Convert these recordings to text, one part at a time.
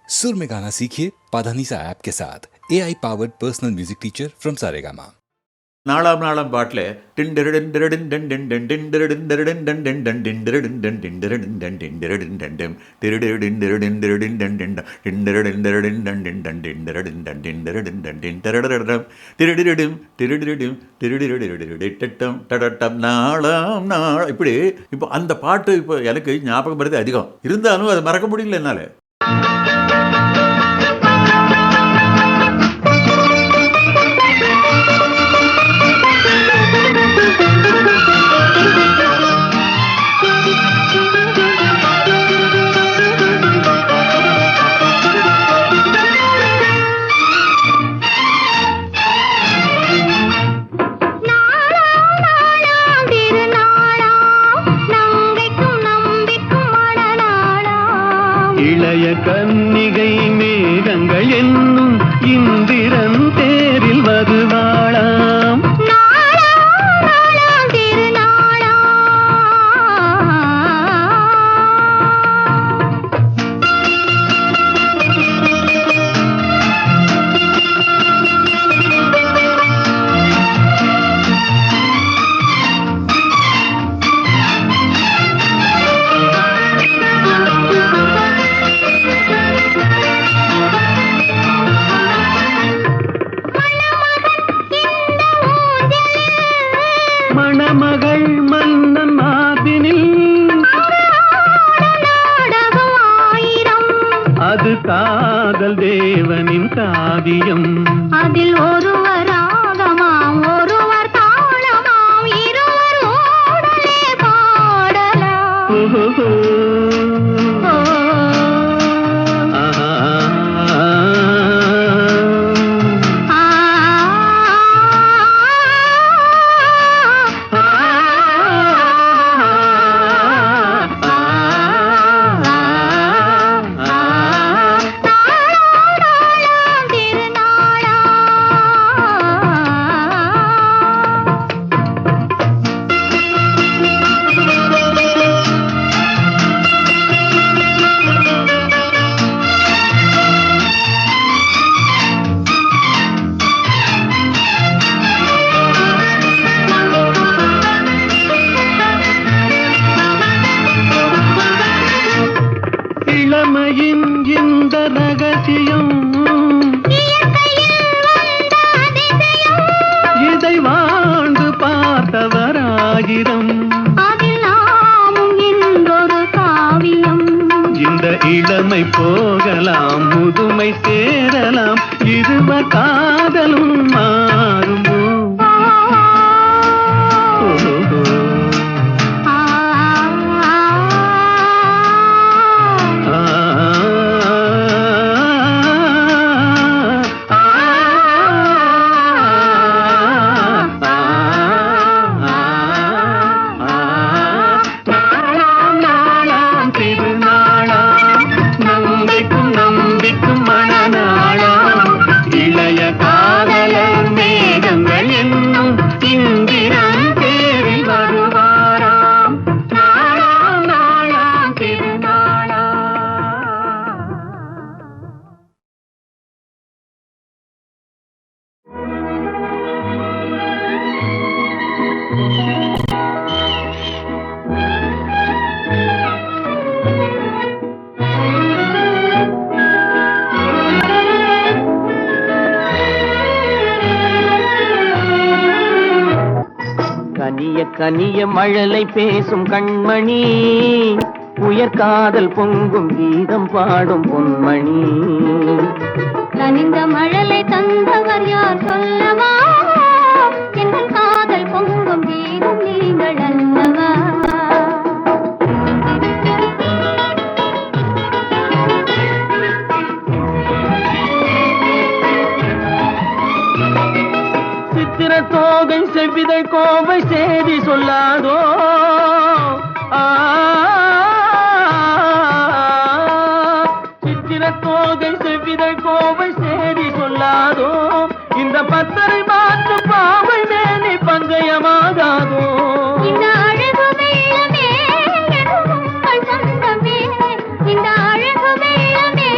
सुर में गाना सीखिए पाधानीसा ऐप के साथ AI powered personal music teacher from Saregama. நாலாம் நாளாம் பாட்டில் இப்படி இப்போ அந்த பாட்டு இப்போ எனக்கு ஞாபகம் வருது அதிகம், இருந்தாலும் அதை மறக்க முடியல என்னால். இளைய கன்னிகை மேகங்கள் என்னும் இந்திரன் தேரில் வருவாளாம். மணமகள் மன்னன் மார்பினில் அது காதல் தேவனின் காவியம். அதில் ஒருவர் ராகமாம் ஒருவர் தாளமாம் இருவர் ஓடலே பாடலாம். இளமையின் இந்த ரகசியம் இதை வாழ்ந்து பார்த்தவராயிரம். அதில் நாமும் இன்றொரு காவியம். இந்த இளமை போகலாம் முதுமை சேரலாம் இருவர் காதலும் மாறுமோ. கனிய கனிய மழலை பேசும் கண்மணி, உயர்காதல் பொங்கும் கீதம் பாடும் பொன்மணி. கனிந்த மழலை தந்தவர் யார் சொல்லவா? எங்கள் காதல் பொங்கும் கீதம் நீங்கள் அல்லவா? சித்திர தோகை செவ்விதை கோவை சேதி சொல்லாதோ. சித்திர தோகை செவ்விதை கோவை சேதி சொல்லாதோ. இந்த பத்தரை மாற்று பாவை மேனி பங்கயமாகாதோ. இந்த அழகு வெள்ளமே எதுவும் சொந்தமே, இந்த அழகு வெள்ளமே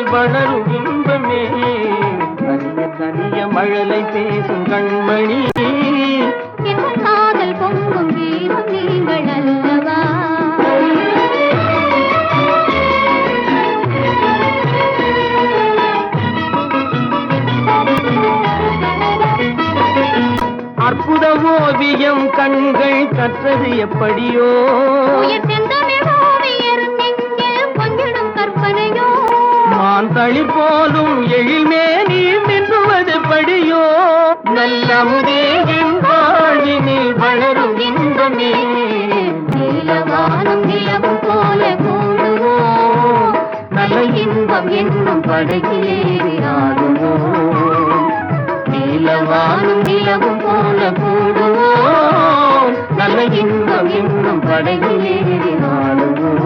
வளரும் இன்பமே தனிய தனிய மழலை பேசும் கண்மணி என் காதல் பொங்கும் கீதம் நீங்கள் அல்லவா அற்புத ஓவியம் கண்கள் கற்றது எப்படியோ உயிர் செந்தமிழ் ஓவியர் நெஞ்சில் கொஞ்சிடும் கற்பனையோ மான் தளிர் போலும் எழில்மே நீ மின்னுவது படியோ நல்ல முதேயின் வாழ்வினில் வளரும் இன்பமே நீலவானம் நிலவும் போல கூடுவோம் நல்ல இன்பம் என்னும் படகிலேறி ஆடுவோம் நீலவானும் நிலவும் போல கூடுவோம் நல்ல இன்பம் என்னும் படகிலேறி ஆடுவோம்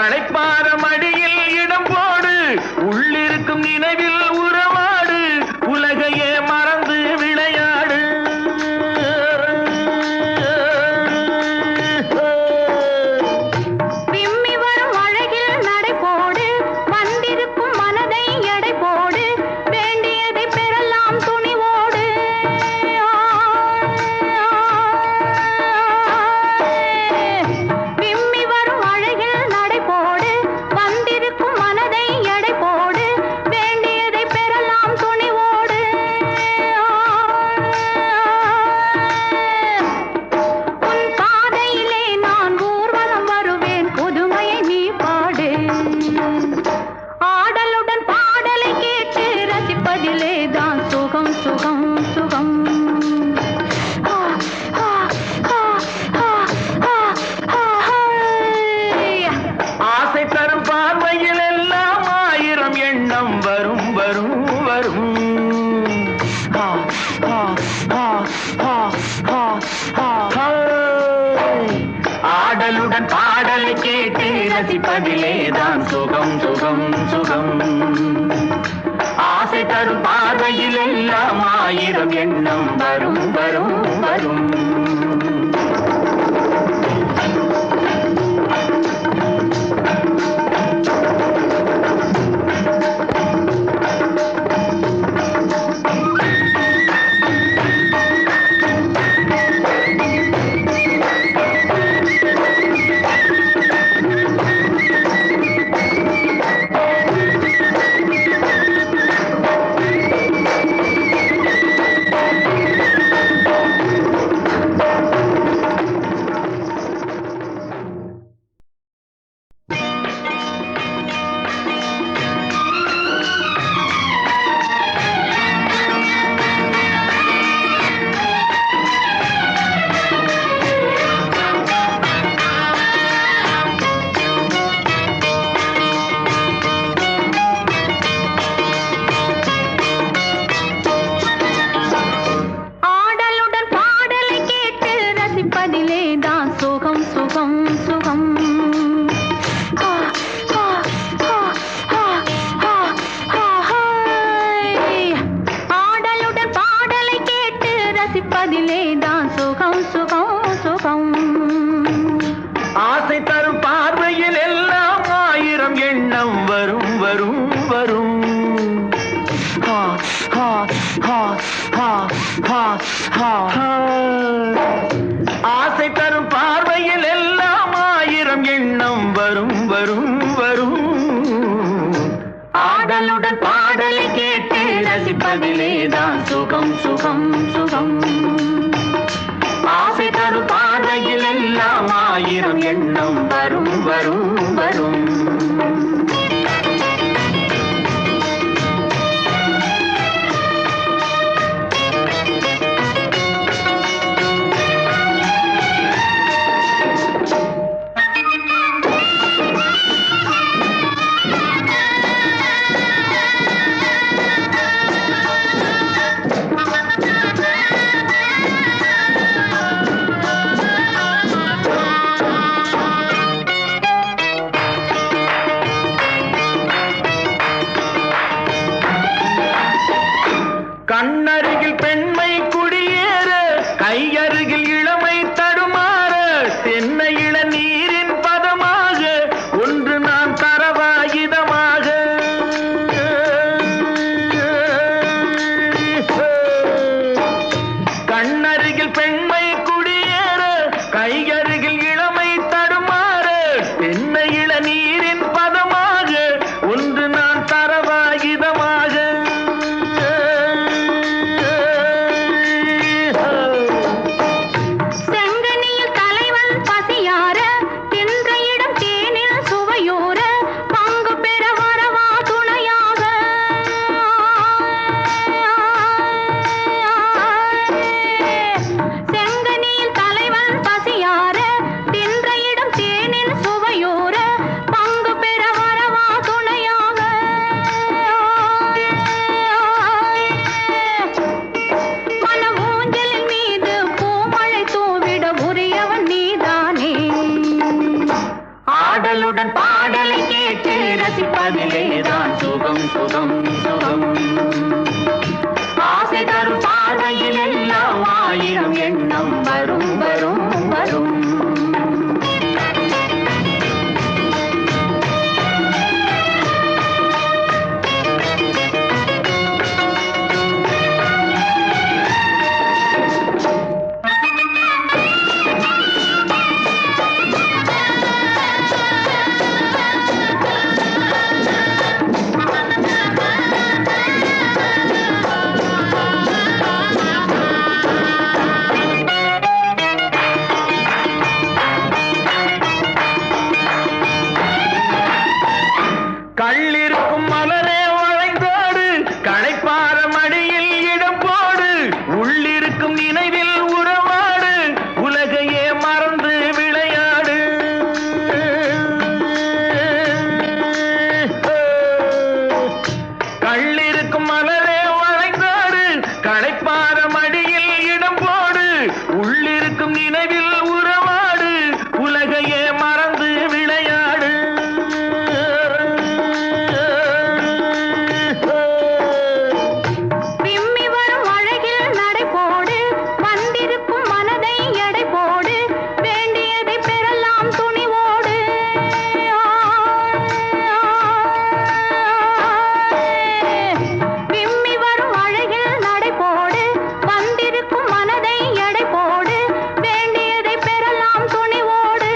களைப்பார மடியில் இடம் போடு, உள்ளிருக்கும் நினைவில் உறவாடு, உலகையே மறந்து விளையாடு. விம்மி வரும் அழகில் நடை போடு, வந்திருக்கும் மனதை எடை போடு, வேண்டியதை பெறலாம் துணிவோடு. விம்மி வரும் அழகில் நடை போடு, வந்திருக்கும் மனதை எடை போடு, வேண்டியதை பெறலாம் துணிவோடு. உன் பாதையிலே நான் ஊர்வலம் வருவேன், புதுமையை நீ பாடு. ஆடலுடன் பாடலை கேட்டு ரசிப்பதிலே தான் சுகம் சுகம் சுகம். ஆ, ஆ, ஆ, ஆ, ஆ, ஆ, ஹை. ஆசை தரும் பார்வையில் எல்லாம் ஆயிரம் எண்ணம் வரும் வரும் வரும். ஆ, ஆ, ஆ, ஆ, ஆ, ஆ, ஹை. ஆடலுடன் பாடலை கேட்டு ரசிப்பதிலே தான் சுகம் சுகம் சுகம். ஆசை தரும் பார்வையில் எல்லாம் ஆயிரம் எண்ணம் வரும் வரும் வரும். ஆடலுடன் பாடலை கேட்டு ரசிப்பதிலே தான் சுகம் சுகம் சுகம். ஆ, ஆ, ஆ, ஆ, ஆ, ஆ, ஹை. ஆடலுடன் பாடலை கேட்டு ரசிப்பதிலே தான் சுகம் சுகம் சுகம். ஆசை தரும் பார்வையில் எல்லாம் ஆயிரம் எண்ணம் வரும் வரும் வரும். ஆ, ஆ, ஆ, ஆ, ஆ, ஆ, ஆ. ஆசை தரும் பார்வையில் எல்லாம் ஆயிரம் எண்ணம் வரும் வரும் வரும். ஆடலுடன் பாடலை கேட்டு ரசிப்பதிலே தான் சுகம் சுகம் சுகம். ஆசை தரும் பார்வையில் எல்லாம் ஆயிரம் எண்ணம் வரும் வரும் வரும். பாடலை கேட்டு ரசிப்பதிலேதான் சுகம் சுகம் சுகம். ஆசை தரும் பார்வையில் எல்லாம் ஆயிரம் எண்ணம் வரும் வரும் வரும். கள்ளிருக்கும் மலரே வளைந்தோடு களைப்பார மடியில் இடம் போடு. உள்ளிருக்கும் நினைவில் உறவாடு உலகையே மறந்து விளையாடு. கள்ளிருக்கும் மலரே வளைந்தோடு களைப்பார மடியில் இடம் போடு. உள்ளிருக்கும் நினைவில் உறவாடு உலகையே மறந்து விளையாடு. விம்மி வரும் அழகில் நடை போடு வந்திருக்கும் மனதை எடை போடு வேண்டியதை பெறலாம் துணிவோடு. விம்மி வரும் அழகில் நடை போடு வந்திருக்கும் மனதை எடை போடு வேண்டியதை பெறலாம் துணிவோடு.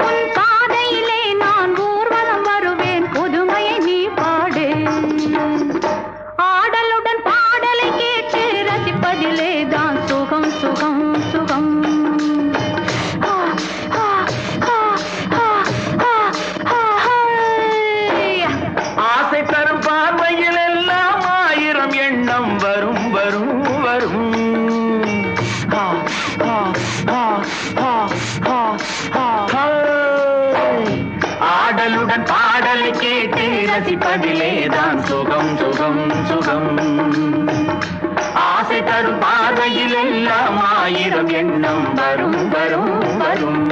உன் பாதையிலே நான் ஊர்வலம் வருவேன் புதுமையை நீ பாடு. ஆடலுடன் பாடலை கேட்டு ரசிப்பதிலே தான் சுகம் சுகம் சுகம். ஆ, ஆ, ஆ, ஆ, ஆ, ஆ, ஹை. ஆசை தரும் பார்வையில் எல்லாம் ஆயிரம் எண்ணம் வரும் வரும் வரும். ஆ, ஆ, ஆ, ஆ, ஆ, ஆ, ஹை. ஆடலுடன் பாடலை கேட்டு ரசிப்பதிலேதான் சுகம் சுகம் சுகம். ஆசை தரும் பார்வையில் எல்லாம் ஆயிரம் எண்ணம் வரும் வரும் வரும்.